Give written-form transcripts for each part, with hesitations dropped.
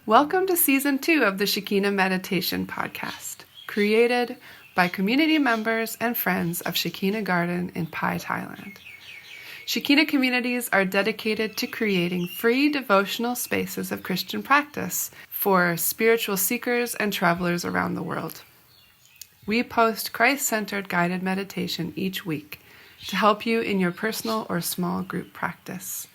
Welcome to Season 2 of the Shekina Meditation Podcast, created by community members and friends of Shekina Garden in Pai, Thailand. Shekina communities are dedicated to creating free devotional spaces of Christian practice for spiritual seekers and travelers around the world. We post Christ-centered guided meditation each week to help you in your personal or small group practice.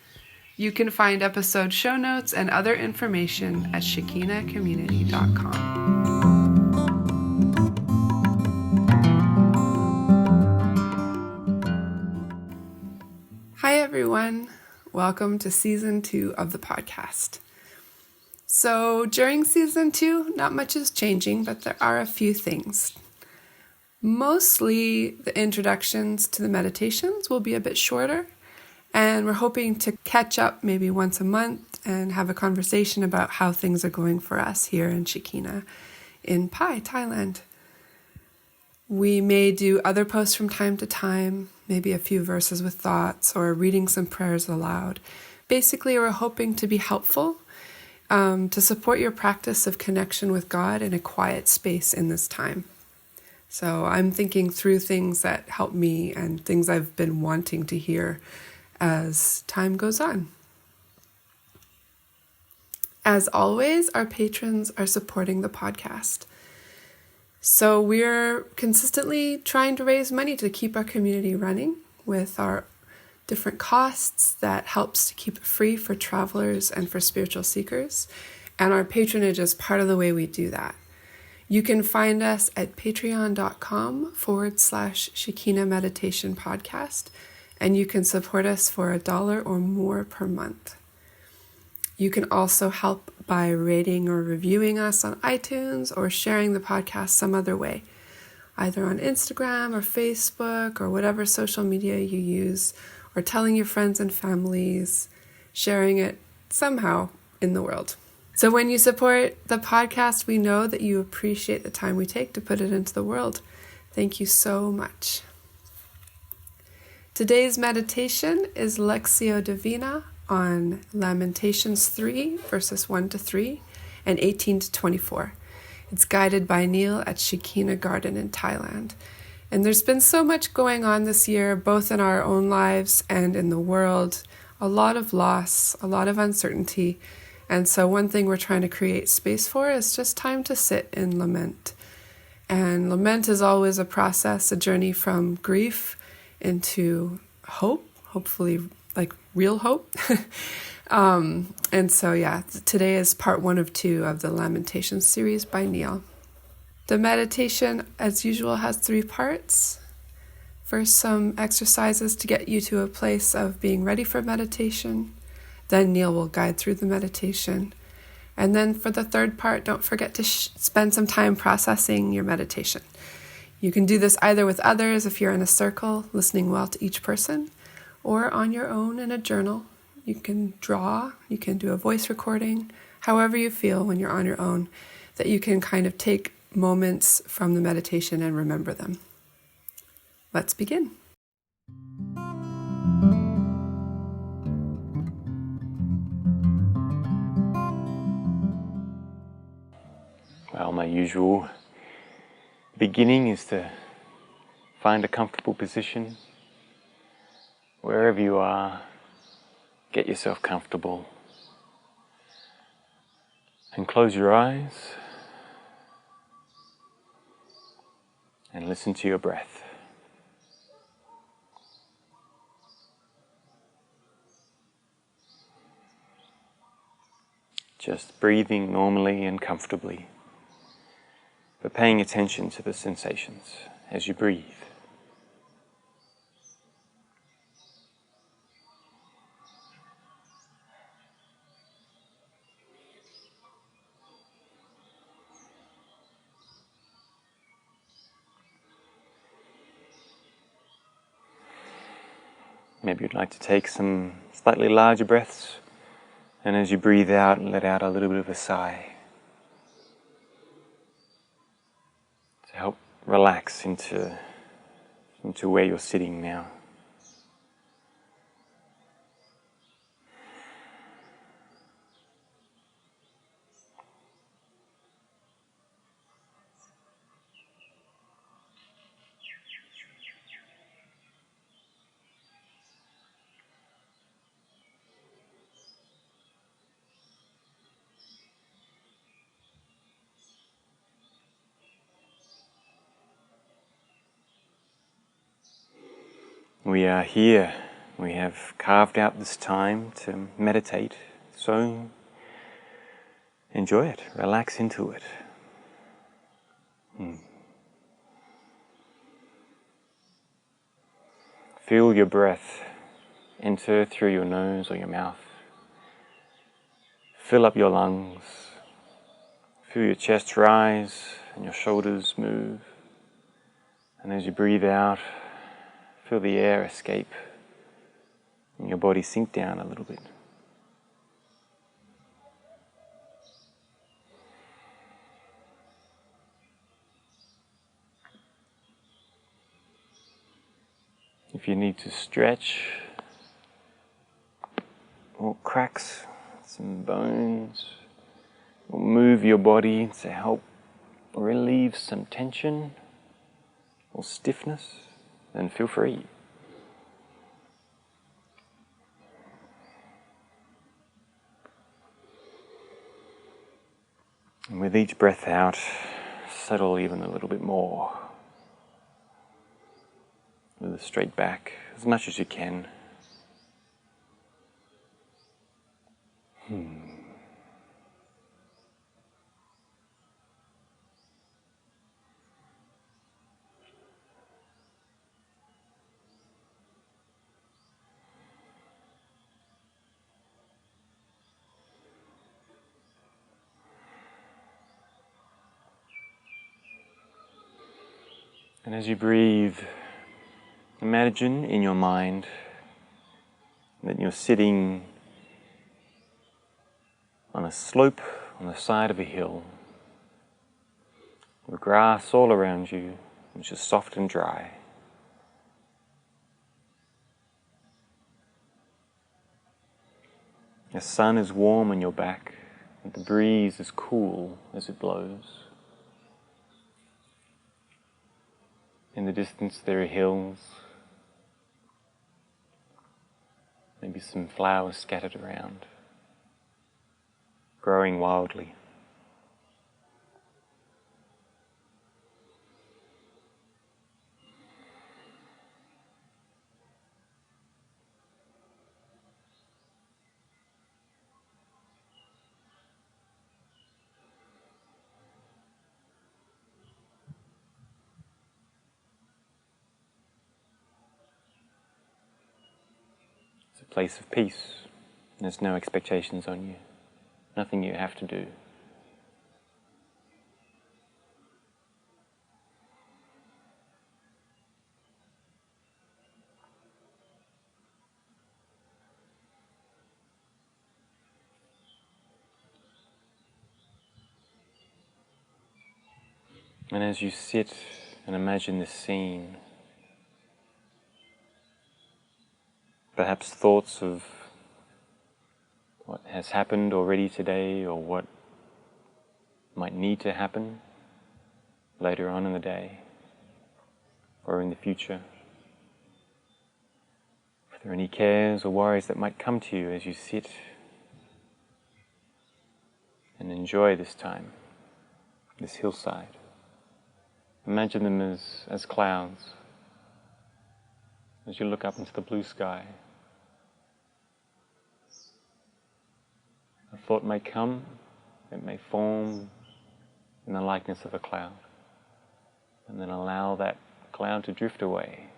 You can find episode show notes and other information at shekinacommunity.com. Hi everyone, welcome to Season 2 of the podcast. So during Season 2, not much is changing, but there are a few things. Mostly the introductions to the meditations will be a bit shorter, and we're hoping to catch up maybe once a month and have a conversation about how things are going for us here in Shekina in Pai, Thailand. We may do other posts from time to time, maybe a few verses with thoughts or reading some prayers aloud. Basically, we're hoping to be helpful to support your practice of connection with God in a quiet space in this time. So I'm thinking through things that help me and things I've been wanting to hear as time goes on. As always, our patrons are supporting the podcast. So we're consistently trying to raise money to keep our community running with our different costs that helps to keep it free for travelers and for spiritual seekers. And our patronage is part of the way we do that. You can find us at patreon.com/Shekina Meditation Podcast. And you can support us for $1 or more per month. You can also help by rating or reviewing us on iTunes or sharing the podcast some other way, either on Instagram or Facebook or whatever social media you use, or telling your friends and families, sharing it somehow in the world. So when you support the podcast, we know that you appreciate the time we take to put it into the world. Thank you so much. Today's meditation is Lectio Divina on Lamentations 3, verses 1-3 and 18-24. It's guided by Neil at Shekina Garden in Thailand. And there's been so much going on this year, both in our own lives and in the world. A lot of loss, a lot of uncertainty. And so one thing we're trying to create space for is just time to sit in lament. And lament is always a process, a journey from grief into hope, hopefully like real hope. And so today is part 1 of 2 of the Lamentations series by Neil. The meditation, as usual, has 3 parts. First, some exercises to get you to a place of being ready for meditation. Then Neil will guide through the meditation. And then for the third part, don't forget to spend some time processing your meditation. You can do this either with others if you're in a circle, listening well to each person, or on your own in a journal. You can draw, you can do a voice recording, however you feel when you're on your own, that you can kind of take moments from the meditation and remember them. Let's begin. Well, my usual beginning is to find a comfortable position. Wherever you are, get yourself comfortable and close your eyes and listen to your breath. Just breathing normally and comfortably, but paying attention to the sensations as you breathe. Maybe you'd like to take some slightly larger breaths, and as you breathe out, let out a little bit of a sigh to help relax into where you're sitting now. We are here. We have carved out this time to meditate, so enjoy it, relax into it. Feel your breath enter through your nose or your mouth. Fill up your lungs. Feel your chest rise and your shoulders move. And as you breathe out, feel the air escape and your body sink down a little bit. If you need to stretch or cracks some bones, or move your body to help relieve some tension or stiffness, then feel free. And with each breath out, settle even a little bit more. With a straight back, as much as you can. And as you breathe, imagine in your mind that you're sitting on a slope on the side of a hill, with grass all around you, which is soft and dry. The sun is warm on your back, and the breeze is cool as it blows. In the distance there are hills, maybe some flowers scattered around, growing wildly. It's a place of peace. There's no expectations on you, nothing you have to do. And as you sit and imagine this scene, perhaps thoughts of what has happened already today or what might need to happen later on in the day or in the future. If there are any cares or worries that might come to you as you sit and enjoy this time, this hillside, imagine them as clouds as you look up into the blue sky. A thought may come, it may form in the likeness of a cloud, and then allow that cloud to drift away.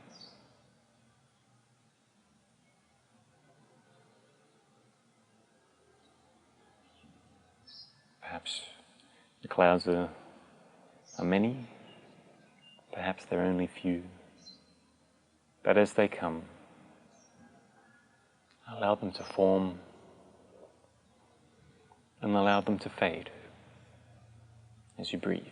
Perhaps the clouds are many, perhaps they're only few, but as they come, allow them to form and allow them to fade as you breathe.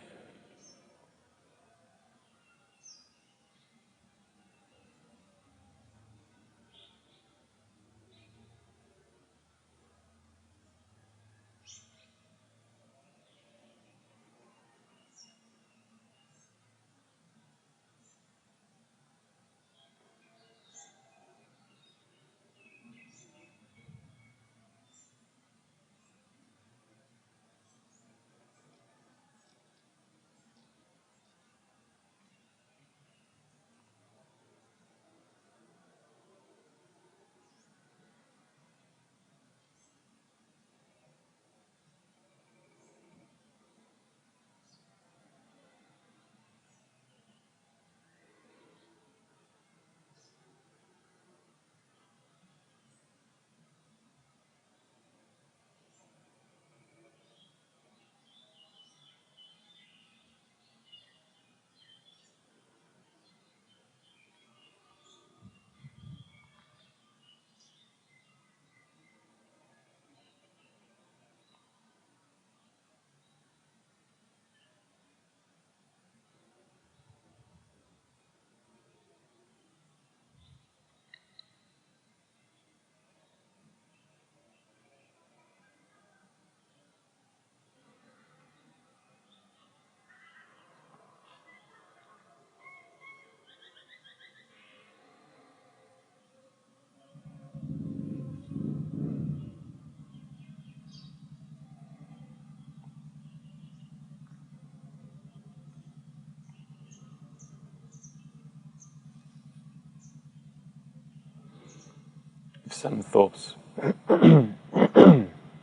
some thoughts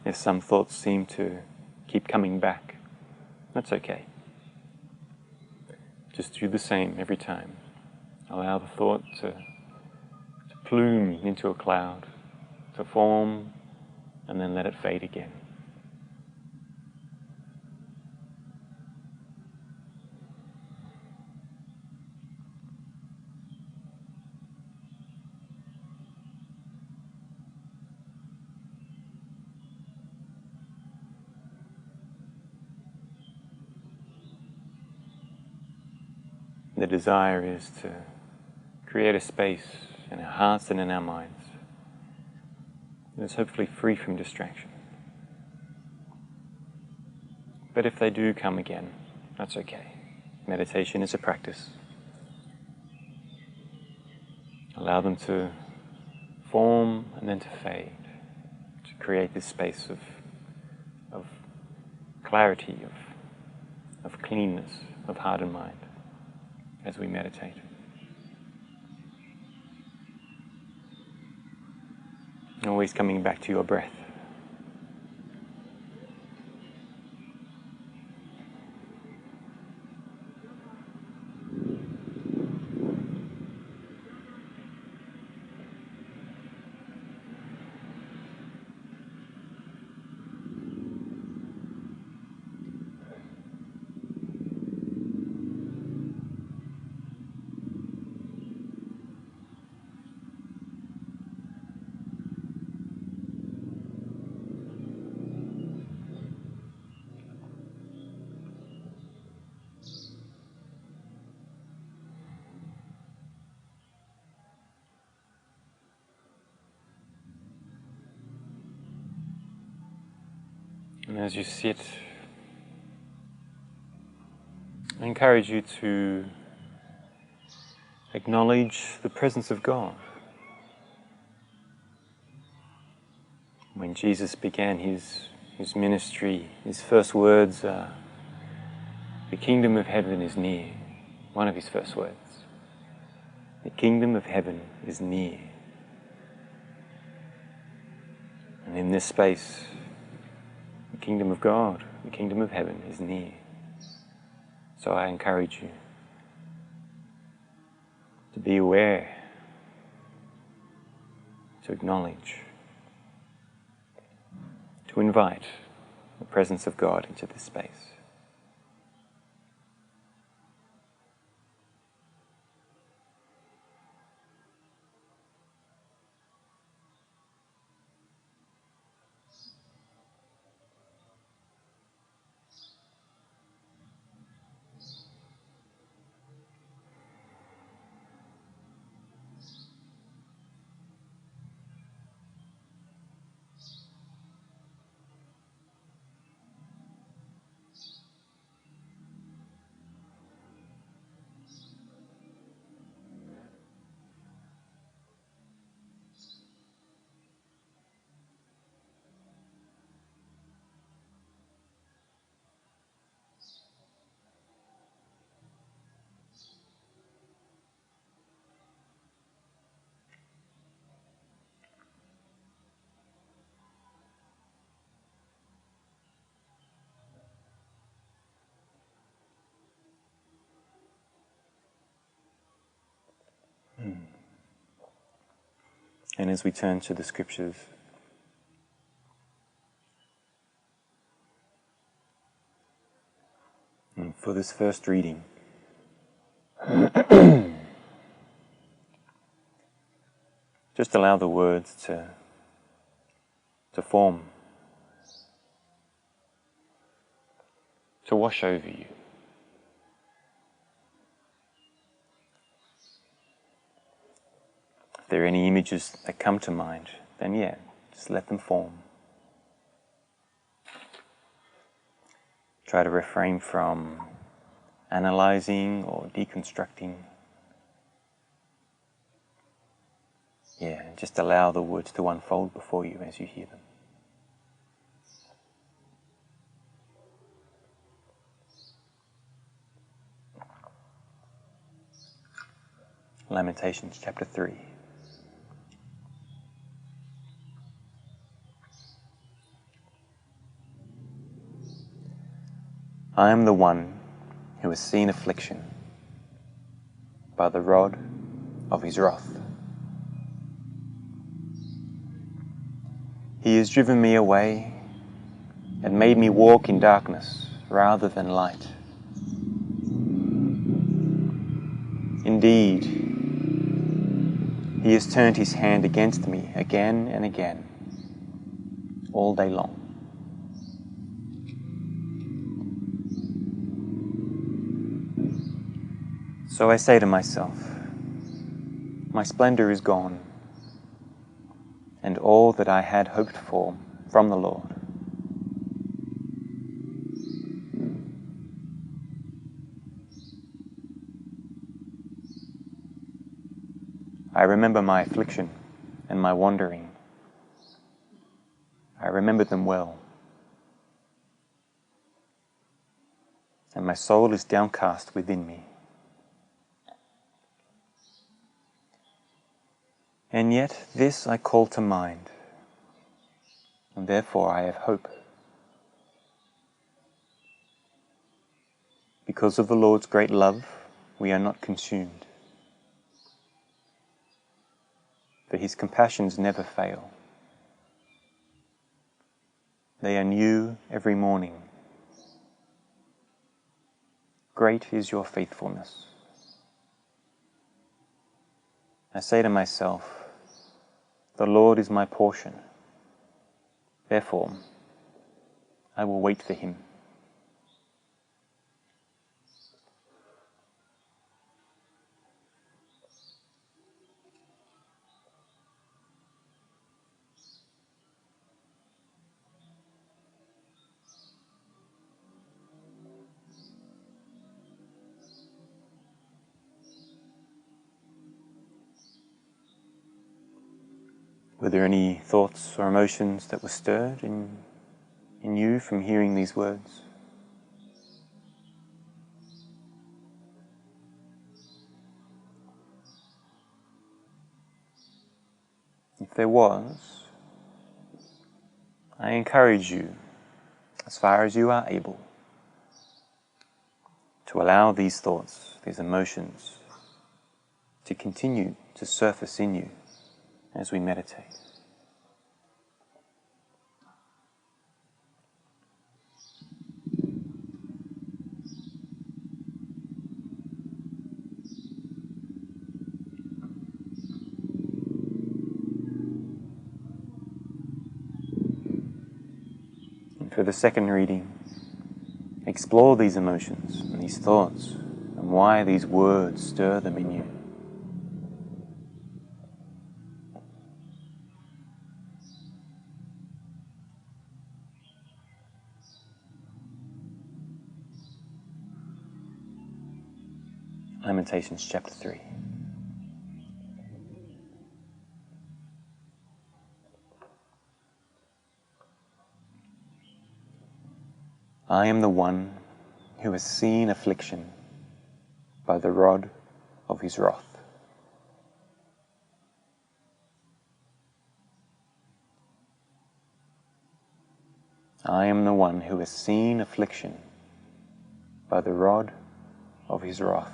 if some thoughts seem to keep coming back, that's okay. Just do the same every time. Allow the thought to plume into a cloud, to form, and then let it fade again. The desire is to create a space in our hearts and in our minds that is hopefully free from distraction. But if they do come again, that's okay. Meditation is a practice. Allow them to form and then to fade, to create this space of clarity, of cleanness, of heart and mind as we meditate. Always coming back to your breath. And as you sit, I encourage you to acknowledge the presence of God. When Jesus began his ministry, his first words are, "The kingdom of heaven is near." One of his first words. The kingdom of heaven is near. And in this space, the kingdom of God, the kingdom of heaven is near. So I encourage you to be aware, to acknowledge, to invite the presence of God into this space. And as we turn to the scriptures, and for this first reading, just allow the words to form, to wash over you. If there are any images that come to mind, then just let them form. Try to refrain from analyzing or deconstructing. Just allow the words to unfold before you as you hear them. Lamentations chapter 3. I am the one who has seen affliction by the rod of his wrath. He has driven me away and made me walk in darkness rather than light. Indeed, he has turned his hand against me again and again, all day long. So I say to myself, my splendor is gone, and all that I had hoped for from the Lord. I remember my affliction and my wandering. I remember them well. And my soul is downcast within me. And yet this I call to mind, and therefore I have hope. Because of the Lord's great love, we are not consumed, for his compassions never fail. They are new every morning. Great is your faithfulness. I say to myself, the Lord is my portion. Therefore, I will wait for him. Were there any thoughts or emotions that were stirred in you from hearing these words? If there was, I encourage you, as far as you are able, to allow these thoughts, these emotions, to continue to surface in you as we meditate. And for the second reading, explore these emotions and these thoughts and why these words stir them in you. Lamentations chapter 3. I am the one who has seen affliction by the rod of his wrath. I am the one who has seen affliction by the rod of his wrath.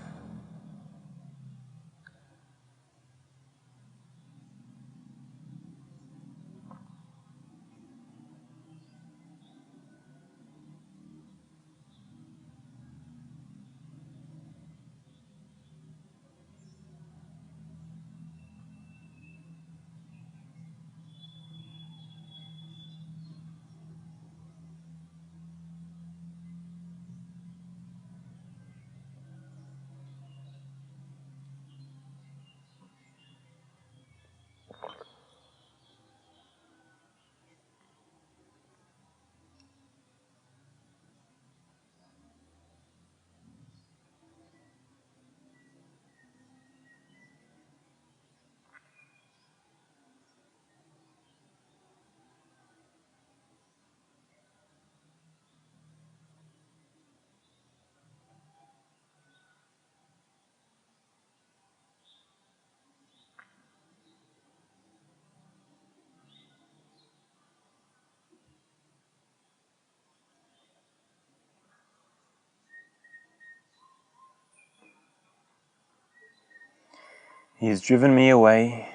He has driven me away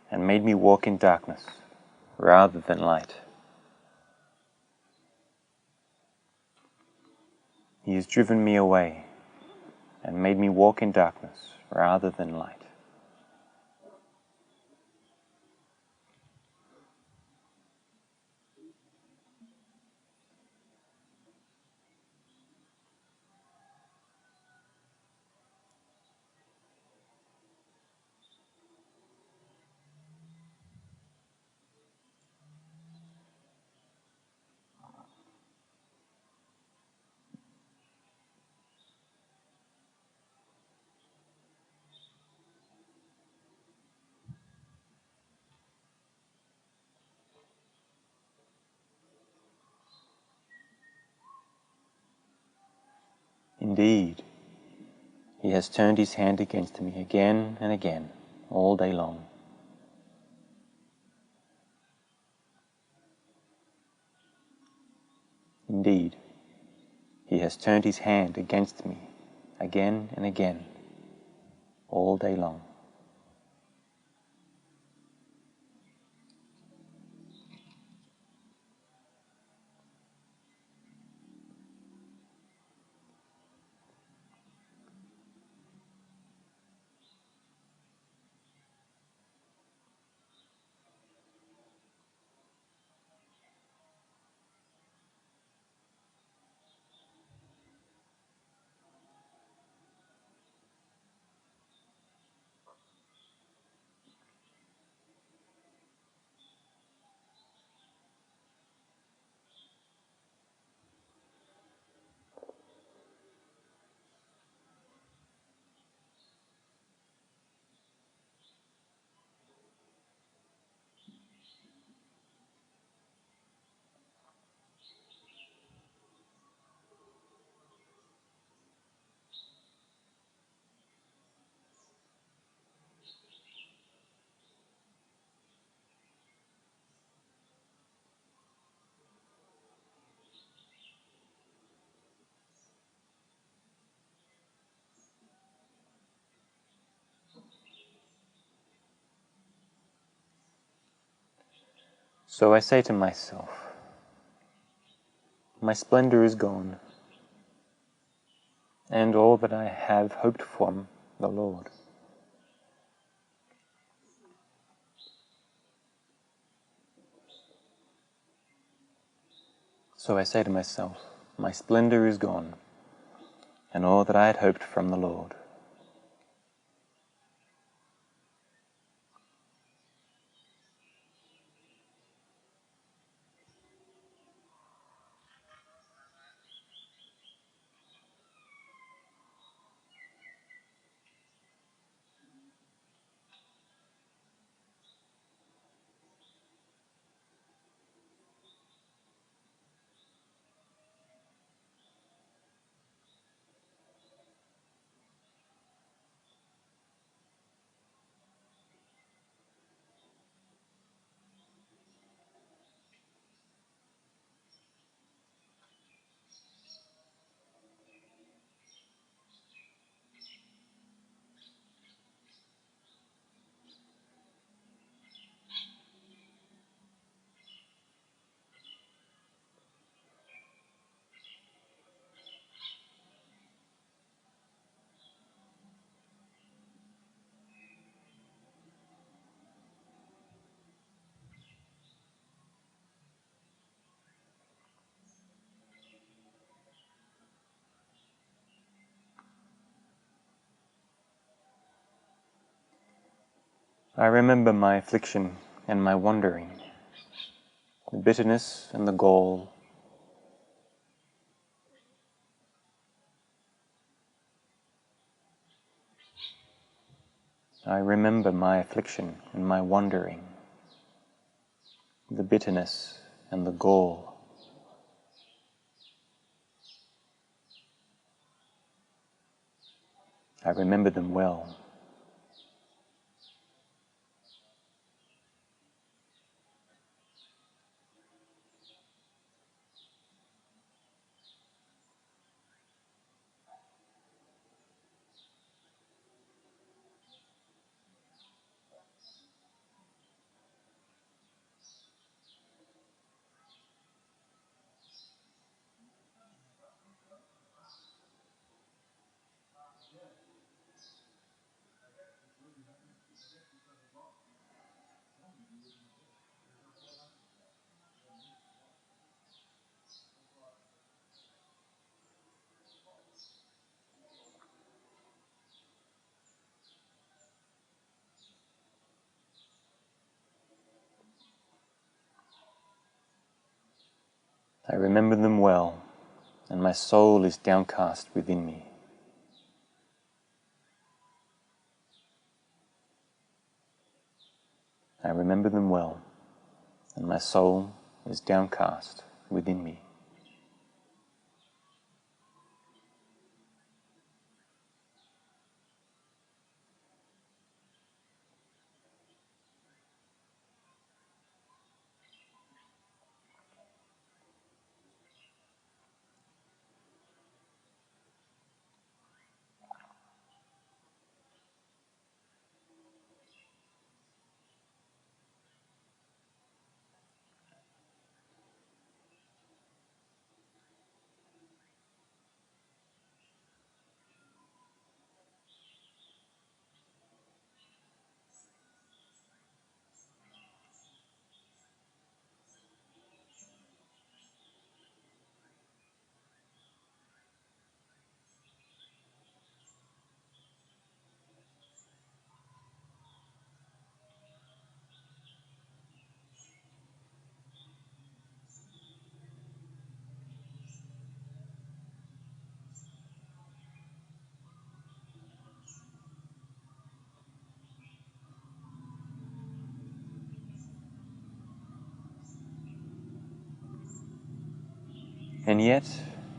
and made me walk in darkness rather than light. He has driven me away and made me walk in darkness rather than light. Indeed, he has turned his hand against me again and again, all day long. Indeed, he has turned his hand against me again and again, all day long. So I say to myself, my splendor is gone, and all that I have hoped from the Lord. So I say to myself, my splendor is gone, and all that I had hoped from the Lord. I remember my affliction and my wandering, the bitterness and the gall. I remember my affliction and my wandering, the bitterness and the gall. I remember them well. remember them well, and my soul is downcast within me. I remember them well, and my soul is downcast within me. And yet,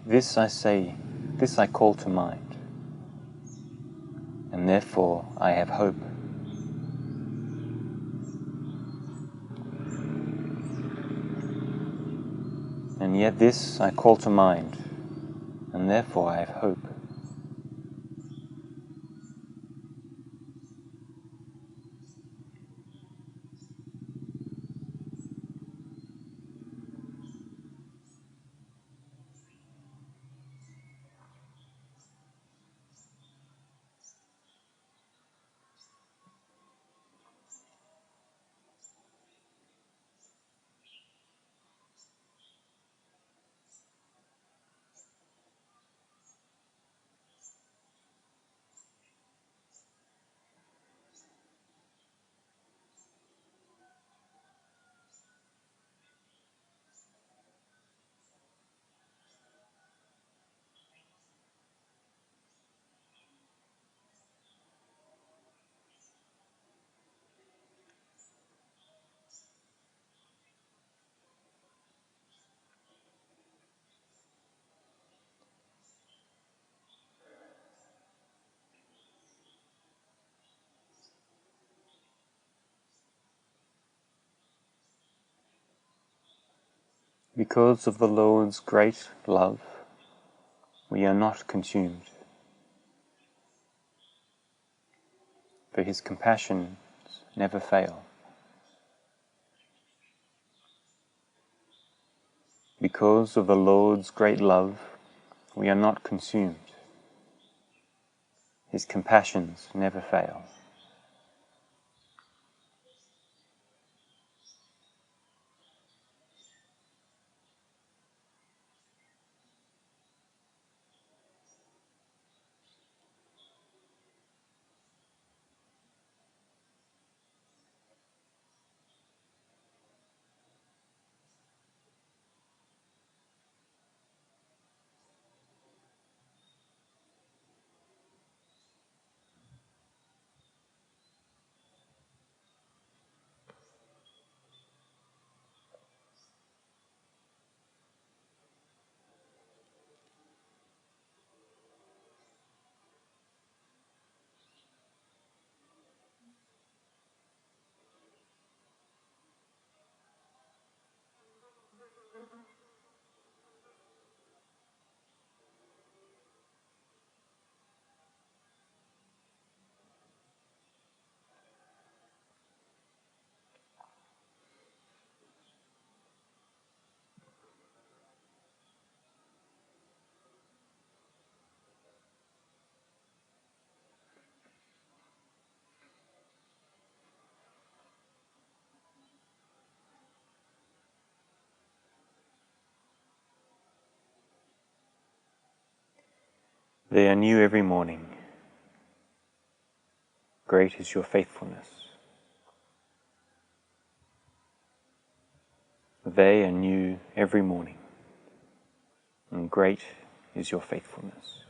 this I say, this I call to mind, and therefore I have hope. And yet this I call to mind, and therefore I have hope. Because of the Lord's great love, we are not consumed, for his compassions never fail. Because of the Lord's great love, we are not consumed, his compassions never fail. They are new every morning. Great is your faithfulness. They are new every morning. great is your faithfulness.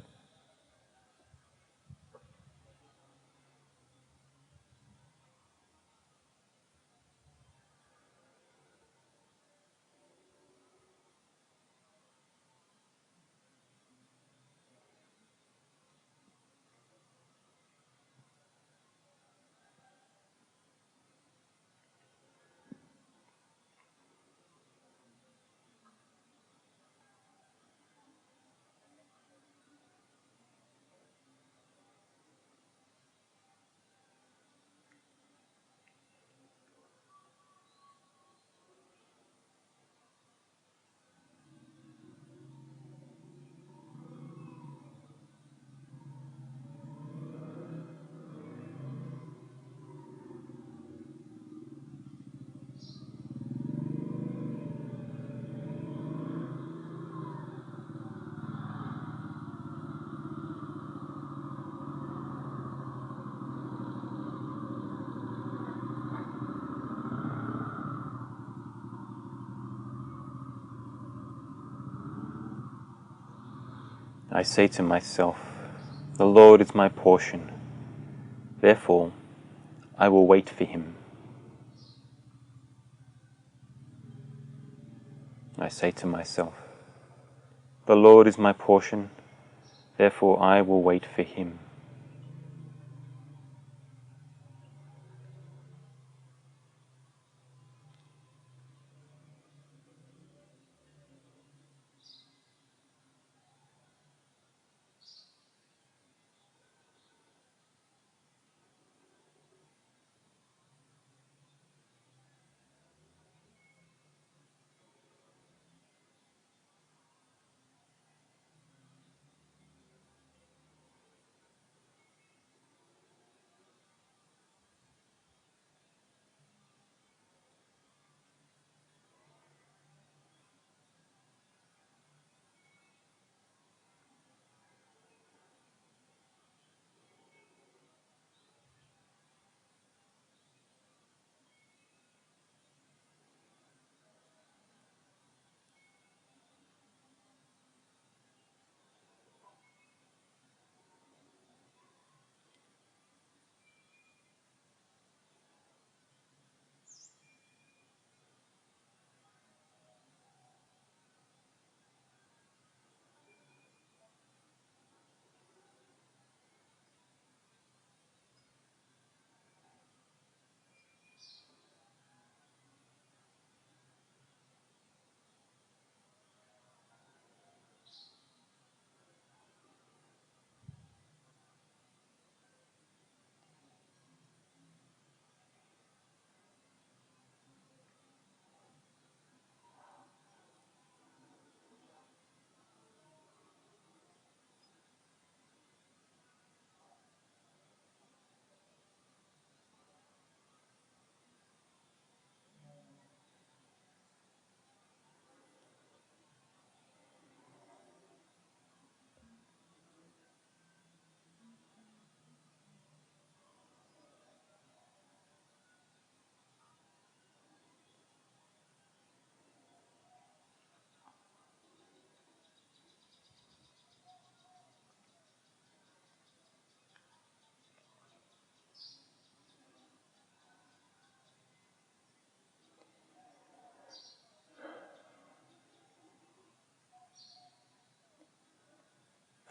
I say to myself, the Lord is my portion, therefore I will wait for him. I say to myself, the Lord is my portion, therefore I will wait for him.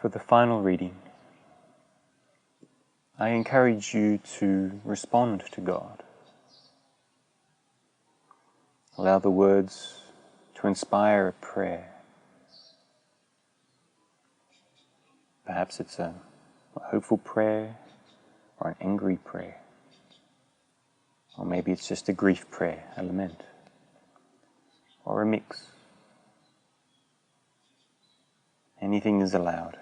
For the final reading, I encourage you to respond to God. Allow the words to inspire a prayer. Perhaps it's a hopeful prayer or an angry prayer. Or maybe it's just a grief prayer, a lament, or a mix. Anything is allowed.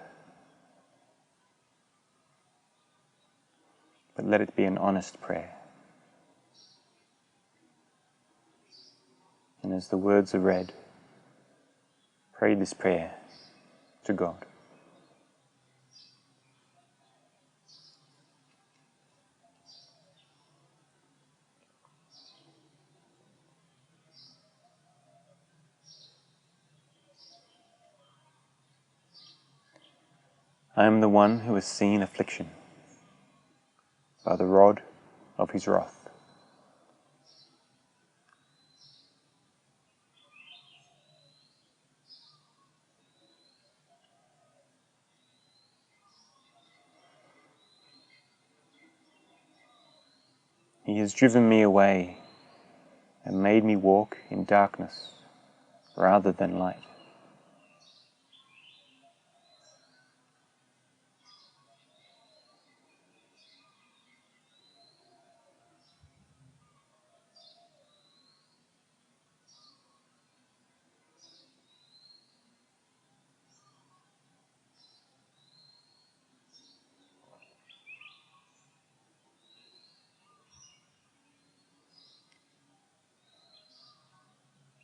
But let it be an honest prayer. And as the words are read, pray this prayer to God. I am the one who has seen affliction by the rod of his wrath. He has driven me away and made me walk in darkness rather than light.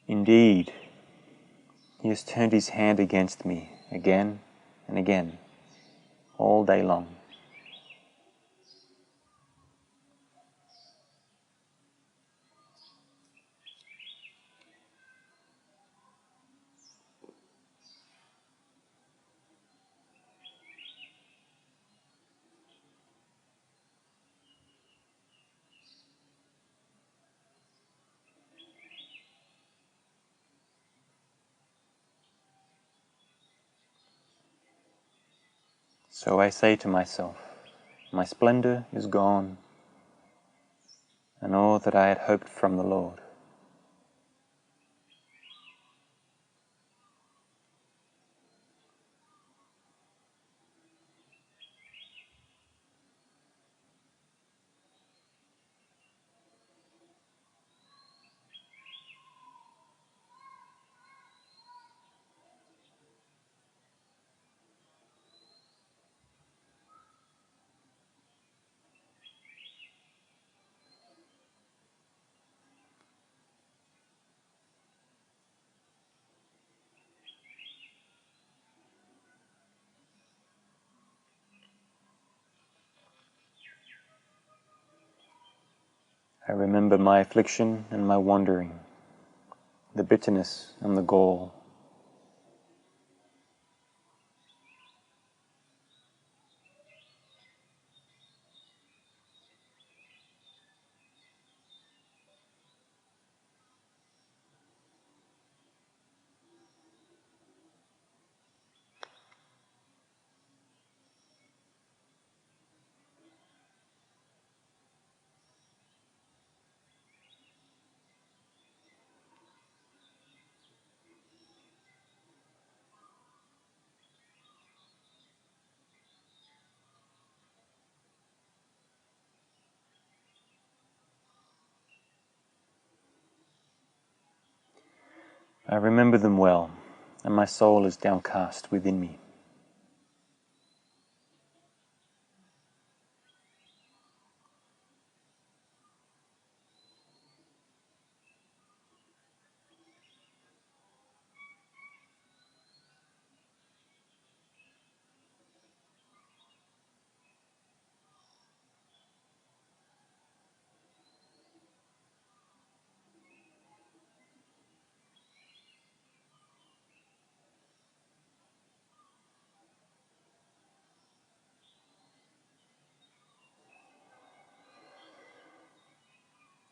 Indeed, he has turned his hand against me again and again, all day long. So I say to myself, my splendor is gone, and all that I had hoped from the Lord. I remember my affliction and my wandering, the bitterness and the gall. I remember them well, and my soul is downcast within me.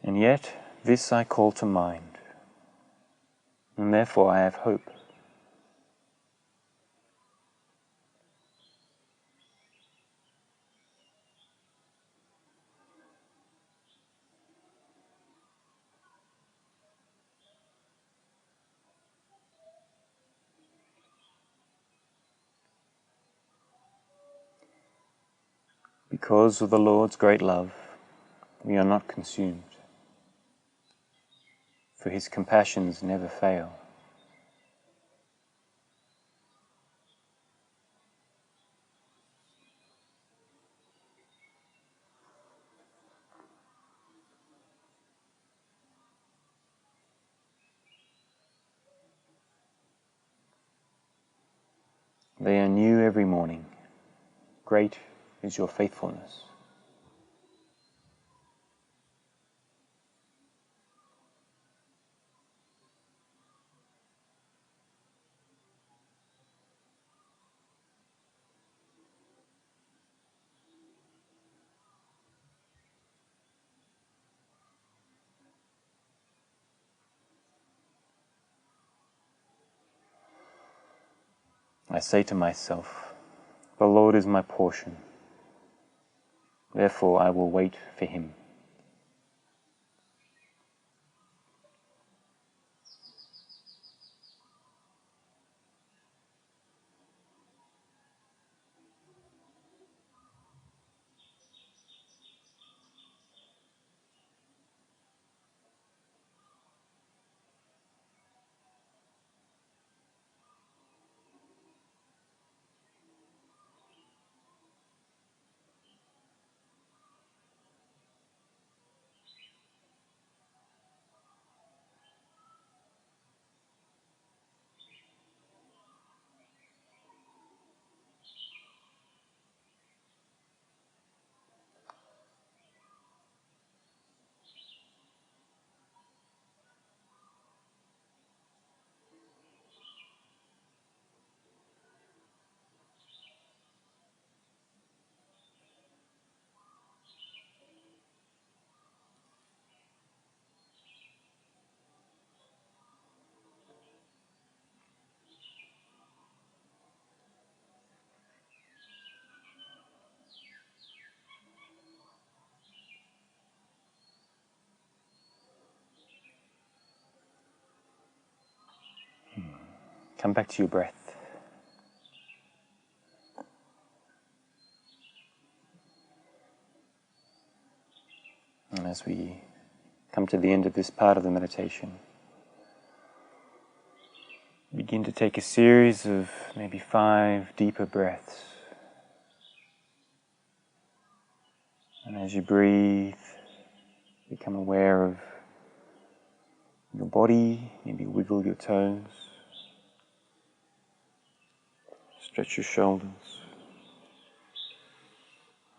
And yet this I call to mind, and therefore I have hope. Because of the Lord's great love, we are not consumed, for his compassions never fail. They are new every morning. Great is your faithfulness. I say to myself, the Lord is my portion, therefore I will wait for him. Come back to your breath. And as we come to the end of this part of the meditation, begin to take a series of maybe 5 deeper breaths. And as you breathe, become aware of your body, maybe wiggle your toes, stretch your shoulders,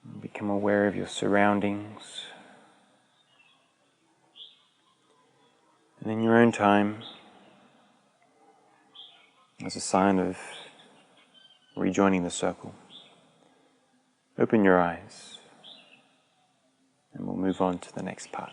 and become aware of your surroundings. And in your own time, as a sign of rejoining the circle, open your eyes and we'll move on to the next part.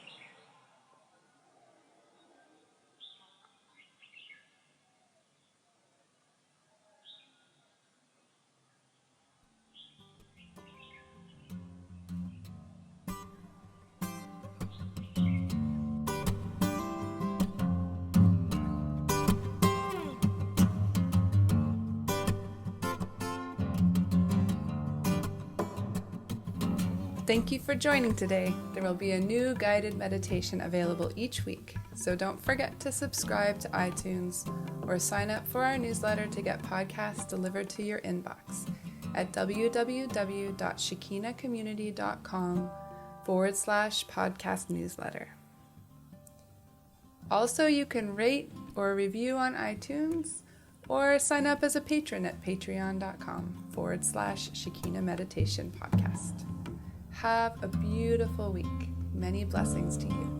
Thank you for joining today. There will be a new guided meditation available each week, so don't forget to subscribe to iTunes or sign up for our newsletter to get podcasts delivered to your inbox at www.shekinacommunity.com/podcast newsletter. Also, you can rate or review on iTunes or sign up as a patron at patreon.com/Shekina Meditation Podcast. Have a beautiful week. Many blessings to you.